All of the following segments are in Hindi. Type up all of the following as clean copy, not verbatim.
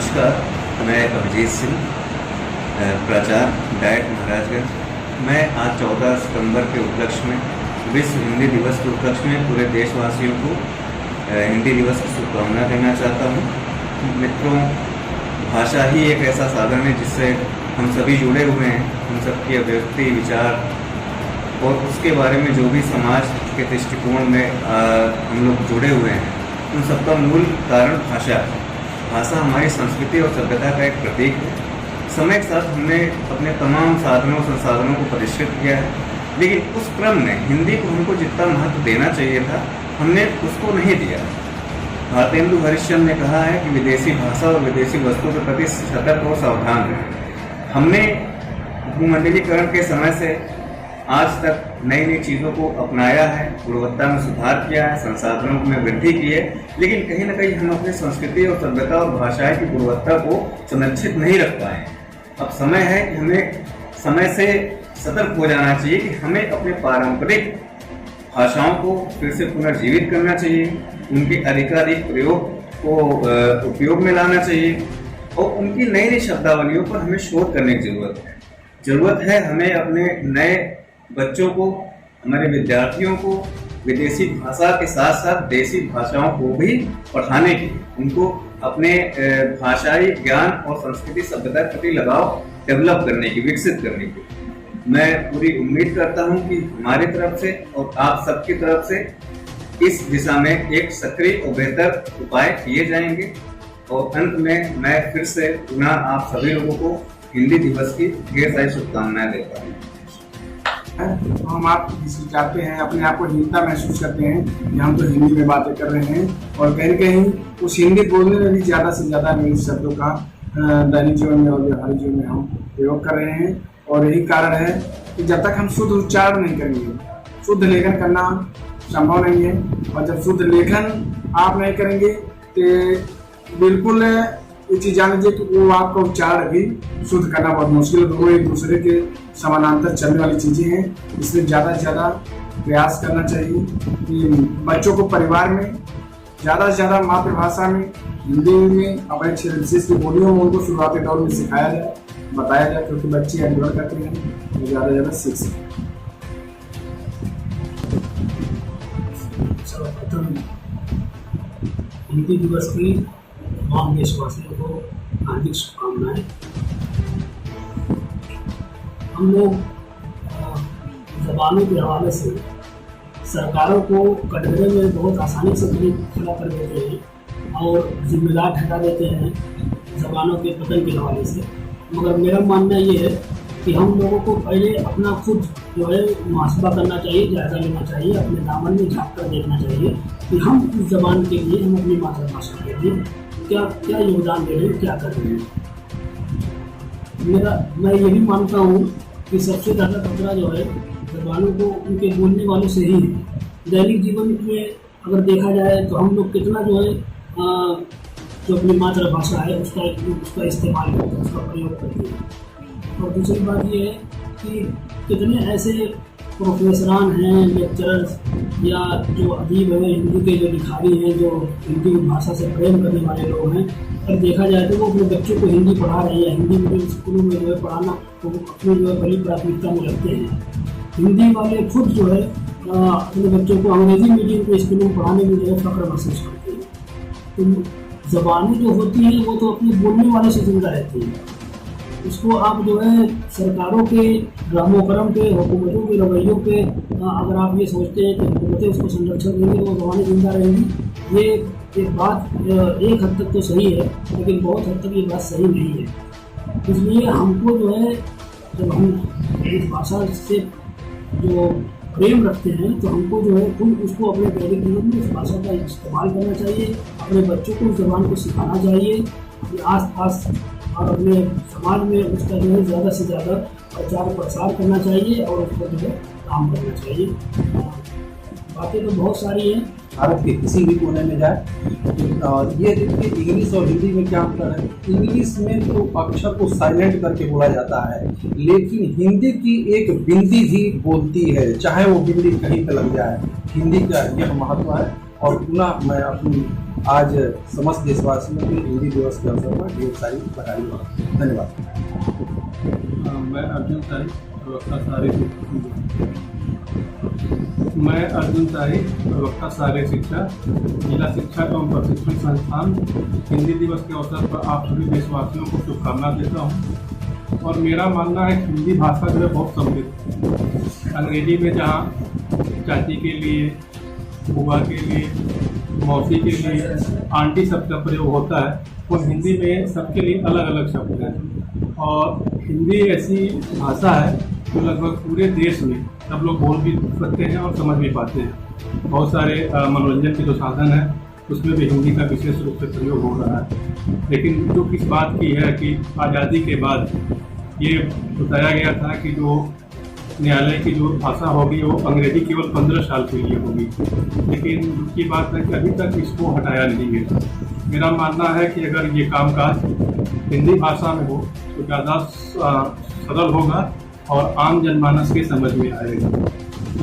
नमस्कार, मैं अभिजीत सिंह, प्राचार्य डाइट महाराजगंज। मैं आज 14 सितंबर के उपलक्ष्य में, विश्व हिंदी दिवस के उपलक्ष्य में पूरे देशवासियों को हिंदी दिवस की शुभकामनाएं देना चाहता हूं। मित्रों, भाषा ही एक ऐसा साधन है जिससे हम सभी जुड़े हुए हैं। हम सबकी अभिव्यक्ति, विचार और उसके बारे में जो भी समाज के दृष्टिकोण में हम लोग जुड़े हुए हैं, उन सबका मूल कारण भाषा है। भाषा हमारी संस्कृति और सभ्यता का एक प्रतीक है। समय के साथ हमने अपने तमाम साधनों संसाधनों को परिष्कृत किया है, लेकिन उस क्रम में हिंदी को हमको जितना महत्व देना चाहिए था, हमने उसको नहीं दिया। भारतेंदु हरिश्चंद्र ने कहा है कि विदेशी भाषा और विदेशी वस्तुओं के प्रति सतर्क और सावधान रहें। हमने भूमंडलीकरण के समय से आज तक नई नई चीज़ों को अपनाया है, गुणवत्ता में सुधार किया है, संसाधनों में वृद्धि की है, लेकिन कहीं ना कहीं हम अपनी संस्कृति और सभ्यता और भाषाएं की गुणवत्ता को संरक्षित नहीं रख पाए। अब समय है कि हमें समय से सतर्क हो जाना चाहिए कि हमें अपने पारंपरिक भाषाओं को फिर से पुनर्जीवित करना चाहिए, उनके अधिकाधिक प्रयोग को उपयोग में लाना चाहिए और उनकी नई नई शब्दावलियों पर हमें शोध करने की जरूरत है। हमें अपने नए बच्चों को, हमारे विद्यार्थियों को विदेशी भाषा के साथ साथ देसी भाषाओं को भी पढ़ाने की, उनको अपने भाषाई ज्ञान और संस्कृति सभ्यता के प्रति लगाव डेवलप करने की, विकसित करने की मैं पूरी उम्मीद करता हूं कि हमारी तरफ से और आप सबकी तरफ से इस दिशा में एक सक्रिय और बेहतर उपाय किए जाएंगे। और अंत में मैं फिर से पुनः आप सभी लोगों को हिंदी दिवस की ढेर सारी शुभकामनाएं देता हूँ। हम आप चाहते हैं, अपने आप को हीनता महसूस करते हैं कि हम तो हिंदी में बातें कर रहे हैं और कहीं कहीं उस हिंदी बोलने में भी ज़्यादा से ज़्यादा इंग्लिश शब्दों का दैनिक जीवन में और व्यवहारिक जीवन में हम प्रयोग कर रहे हैं। और यही कारण है कि जब तक हम शुद्ध उच्चारण नहीं करेंगे, शुद्ध लेखन करना संभव नहीं है। और जब शुद्ध लेखन आप नहीं करेंगे तो बिल्कुल ये चीज़ जान लीजिए कि वो आपका उच्चारण भी शुद्ध करना बहुत मुश्किल है। वो एक दूसरे के समानांतर चलने वाली चीज़ें हैं, इसलिए ज़्यादा से ज़्यादा प्रयास करना चाहिए कि बच्चों को परिवार में ज़्यादा से ज़्यादा मातृभाषा में, हिंदी में, अपने क्षेत्र विशेष की बोलियों में उनको शुरुआती दौर में सिखाया जाए, बताया जाए, क्योंकि बच्चे अनुभव करते हैं तो ज़्यादा से ज़्यादा सीख सकें। हिंदी दिवस की तमाम देशवासियों को हार्दिक शुभकामनाएं। हम लोग जबानों के हवाले से सरकारों को कटघरे में बहुत आसानी से खड़ा कर देते हैं और जिम्मेदार ठहरा देते हैं जबानों के पतन के हवाले से। मगर मेरा मानना ये है कि हम लोगों को पहले अपना खुद जो है मुहासबा करना चाहिए, जायजा लेना चाहिए, अपने दामन में झाँक कर देखना चाहिए कि हम इस जबान के लिए, हम अपनी मातृभाषा के लिए क्या योगदान दे रहे हैं, क्या कर रहे हैं। मैं ये भी मानता हूँ कि सबसे ज़्यादा खतरा जो है जबानों को उनके बोलने वालों से ही है। दैनिक जीवन में अगर देखा जाए तो हम लोग कितना जो है जो अपनी मातृभाषा है उसका इस्तेमाल करते हैं, उसका प्रयोग करते हैं। और दूसरी बात ये है कि कितने ऐसे प्रोफेसरान हैं, लेक्चरर्स या जो अदीब हैं, हिंदी के जो लिखारी हैं, जो हिंदी भाषा से प्रेम करने वाले लोग हैं, अगर देखा जाए तो वो अपने बच्चों को हिंदी पढ़ा रहे हैं, हिंदी मीडियम स्कूलों में जो है पढ़ाना तो अपनी जो है पहली प्राथमिकता में रखते हैं। हिंदी वाले खुद जो है अपने बच्चों को अंग्रेजी मीडियम के स्कूलों में पढ़ाने में जो है फ़ख्र महसूस करते हैं। तो ज़बानें जो होती हैं वो तो अपने बोलने वाले से जिंदा रहती हैं। उसको आप जो है सरकारों के रहमो करम पे, हुकूमतों के रवैयों पे अगर आप ये सोचते हैं कि हुकूमतें उसको संरक्षण देंगी तो वो ज़बानें जिंदा रहेंगी, ये बात एक हद तक तो सही है, लेकिन बहुत हद तक ये बात सही नहीं है। इसलिए हमको जो है, जब हम इस भाषा से जो प्रेम रखते हैं तो हमको जो है खुद उसको अपने दैनिक जीवन में इस भाषा का इस्तेमाल करना चाहिए, अपने बच्चों को उस ज़बान को सिखाना चाहिए, आस पास और अपने समाज में उसका जो है ज़्यादा से ज़्यादा प्रचार प्रसार करना चाहिए और उस पर जो है काम करना चाहिए। बातें तो बहुत सारी हैं। भारत के किसी भी कोने में जाए ये देखिए इंग्लिश और हिंदी में क्या अंतर है। इंग्लिश में तो अक्षर को साइलेंट करके बोला जाता है, लेकिन हिंदी की एक बिंदी भी बोलती है, चाहे वो बिंदी कहीं पे लग जाए। हिंदी का यह महत्व है। और पुनः मैं अपनी आज समस्त देशवासियों के हिंदी दिवस के अवसर पर ढेर सारी बधाई हो। धन्यवाद। मैं अर्जुन शाही प्रवक्ता सारे शिक्षा जिला शिक्षा एवं प्रशिक्षण संस्थान हिंदी दिवस के अवसर पर आप सभी देशवासियों को शुभकामना देता हूँ। और मेरा मानना है कि हिंदी भाषा जो है बहुत समृद्ध। अंग्रेजी में जहाँ चाची के लिए, बुआ के लिए, मौसी के लिए, आंटी शब्द का प्रयोग होता है, वो हिंदी में सबके लिए अलग अलग शब्द हैं। और हिंदी ऐसी भाषा है जो लगभग पूरे देश में सब लोग बोल भी सकते हैं और समझ भी पाते हैं। बहुत सारे मनोरंजन के जो साधन हैं उसमें भी हिंदी का विशेष रूप से प्रयोग हो रहा है। लेकिन जो किस बात की है कि आज़ादी के बाद ये बताया गया था कि जो न्यायालय की जो भाषा होगी वो अंग्रेजी केवल 15 साल के लिए होगी, लेकिन दुखी बात है कि अभी तक इसको हटाया नहीं गया। मेरा मानना है कि अगर ये कामकाज हिंदी भाषा में हो तो ज़्यादा सरल होगा और आम जनमानस के समझ में आएगा।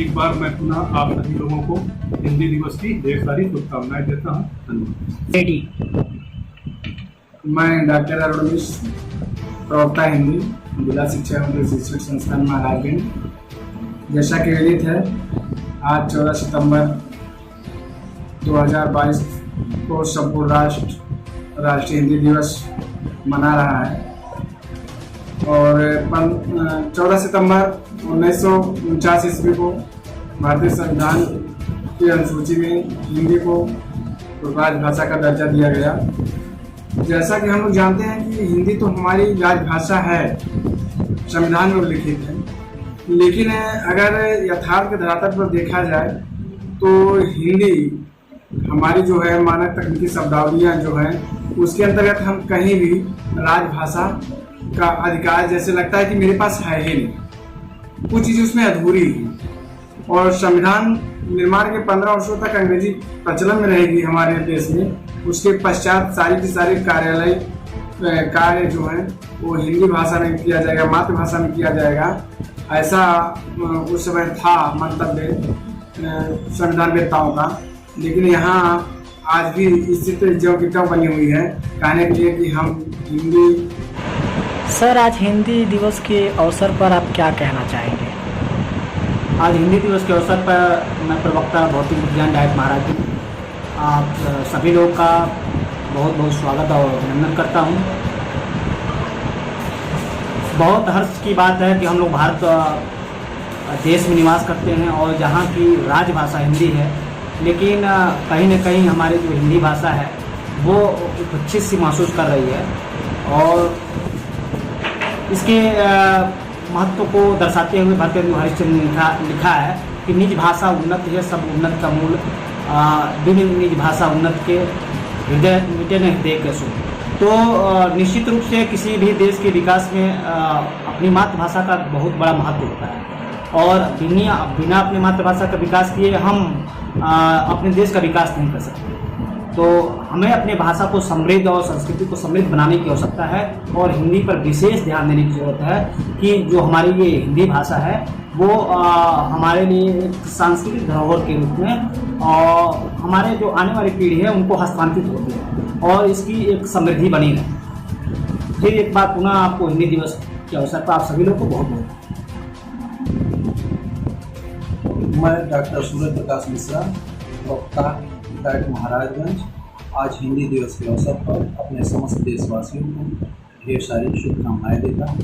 एक बार मैं पुनः आप सभी लोगों को हिंदी दिवस की ढेर सारी शुभकामनाएं देता हूँ। धन्यवाद। मैं डॉक्टर अरुण मिश्र, प्रवक्ता हिंदी, जिला शिक्षा एवं प्रशिक्षण संस्थान महाराजगंज। जैसा कि विदित है, आज 14 सितंबर 2022 को संपूर्ण राष्ट्र राष्ट्रीय हिंदी दिवस मना रहा है। और 14 सितंबर 1949 ईस्वी को भारतीय संविधान की अनुसूची में हिंदी को राजभाषा का दर्जा दिया गया। जैसा कि हम लोग जानते हैं कि हिंदी तो हमारी राजभाषा है, संविधान में उल्लिखित है, लेकिन अगर यथार्थ के धरातल पर देखा जाए तो हिंदी हमारी जो है मानक तकनीकी शब्दावलियाँ जो हैं उसके अंतर्गत हम कहीं भी राजभाषा का अधिकार जैसे लगता है कि मेरे पास है ही नहीं, कुछ चीज़ उसमें अधूरी है। और संविधान निर्माण के 15 वर्षों तक अंग्रेजी प्रचलन में रहेगी हमारे देश में, उसके पश्चात सारी की सारी कार्य जो हैं वो हिंदी भाषा में किया जाएगा, मातृभाषा में किया जाएगा, ऐसा उस समय था मंतव्य संविधान वेत्ताओं का। लेकिन यहाँ आज भी स्थिति जो की त्यों बनी हुई है कहने के लिए कि हम हिंदी। सर, आज हिंदी दिवस के अवसर पर आप क्या कहना चाहेंगे? आज हिंदी दिवस के अवसर पर मैं प्रवक्ता भौतिक विज्ञान डायट महाराज आप सभी लोग का बहुत बहुत स्वागत और अभिनंदन करता हूँ। बहुत हर्ष की बात है कि हम लोग भारत देश में निवास करते हैं और जहाँ की राजभाषा हिंदी है, लेकिन कहीं न कहीं हमारी जो हिंदी भाषा है वो उपचित सी महसूस कर रही है। और इसके महत्व को दर्शाते हुए भरतेंदु हरिश्चंद्र ने लिखा है कि निज भाषा उन्नत है, सब उन्नत का मूल, बिन निज भाषा उन्नत के हृदय मिटे न हृदय के सुन। तो निश्चित रूप से किसी भी देश के विकास में अपनी मातृभाषा का बहुत बड़ा महत्व होता है और बिना अपनी मातृभाषा का विकास किए हम अपने देश का विकास नहीं कर सकते। तो हमें अपने भाषा को समृद्ध और संस्कृति को समृद्ध बनाने की आवश्यकता है और हिंदी पर विशेष ध्यान देने की ज़रूरत है कि जो हमारी ये हिंदी भाषा है वो हमारे लिए एक सांस्कृतिक धरोहर के रूप में और हमारे जो आने वाली पीढ़ी है उनको हस्तांतरित होती है और इसकी एक समृद्धि बनी रहे। फिर एक बार पुनः आपको हिंदी दिवस के अवसर पर आप सभी लोग को बहुत बहुत। मैं डॉक्टर सूर्य प्रकाश मिश्रा, प्रवक्ता डायट महाराजगंज, आज हिंदी दिवस के अवसर पर अपने समस्त देशवासियों को ढेर सारी शुभकामनाएं देता हूँ।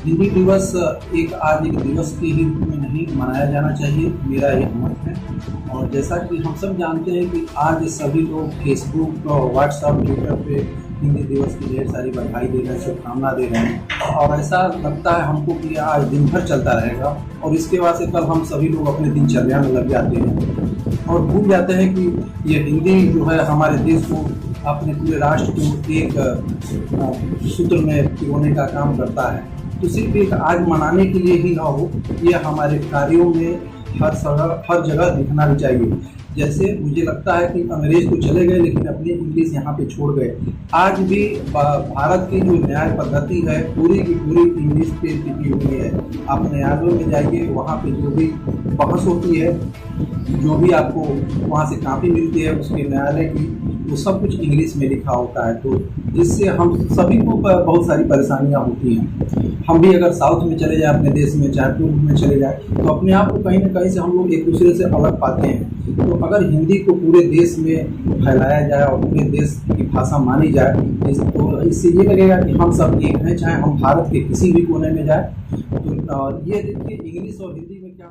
हिंदी दिवस आज एक दिवस के ही रूप में नहीं मनाया जाना चाहिए, मेरा यह मत है। और जैसा कि हम सब जानते हैं कि आज सभी लोग फेसबुक और व्हाट्सएप ट्विटर पे हिंदी दिवस की ढेर सारी बधाई दे रहे हैं, शुभकामना दे रहे हैं और ऐसा लगता है हमको कि आज दिन भर चलता रहेगा और इसके बाद से कल हम सभी लोग अपने दिनचर्या में लग जाते हैं और भूल जाते हैं कि ये हिंदी जो है हमारे देश को, अपने पूरे राष्ट्र को एक सूत्र में पिरोने का काम करता है। तो सिर्फ एक आज मनाने के लिए ही ना हो, ये हमारे कार्यों में हर जगह दिखना भी चाहिए। जैसे मुझे लगता है कि अंग्रेज तो चले गए लेकिन अपनी इंग्लिश यहाँ पे छोड़ गए। आज भी भारत की जो न्याय पद्धति है पूरी की पूरी इंग्लिश पे टिकी हुई है। आप न्यायालयों में जाइए, वहाँ पे जो भी बहस होती है, जो भी आपको वहाँ से कापी मिलती है उसके न्यायालय की, वो सब कुछ इंग्लिश में लिखा होता है, तो जिससे हम सभी को बहुत सारी परेशानियां होती हैं। हम भी अगर साउथ में चले जाए, अपने देश में चाहे पूर्व में चले जाए, तो अपने आप को कहीं ना कहीं से हम लोग एक दूसरे से अलग पाते हैं। तो अगर हिंदी को पूरे देश में फैलाया जाए और पूरे देश की भाषा मानी जाए, तो इससे ये लगेगा कि हम सब एक हैं, चाहे हम भारत के किसी भी कोने में जाए। तो ये देखिए इंग्लिश और हिंदी में क्या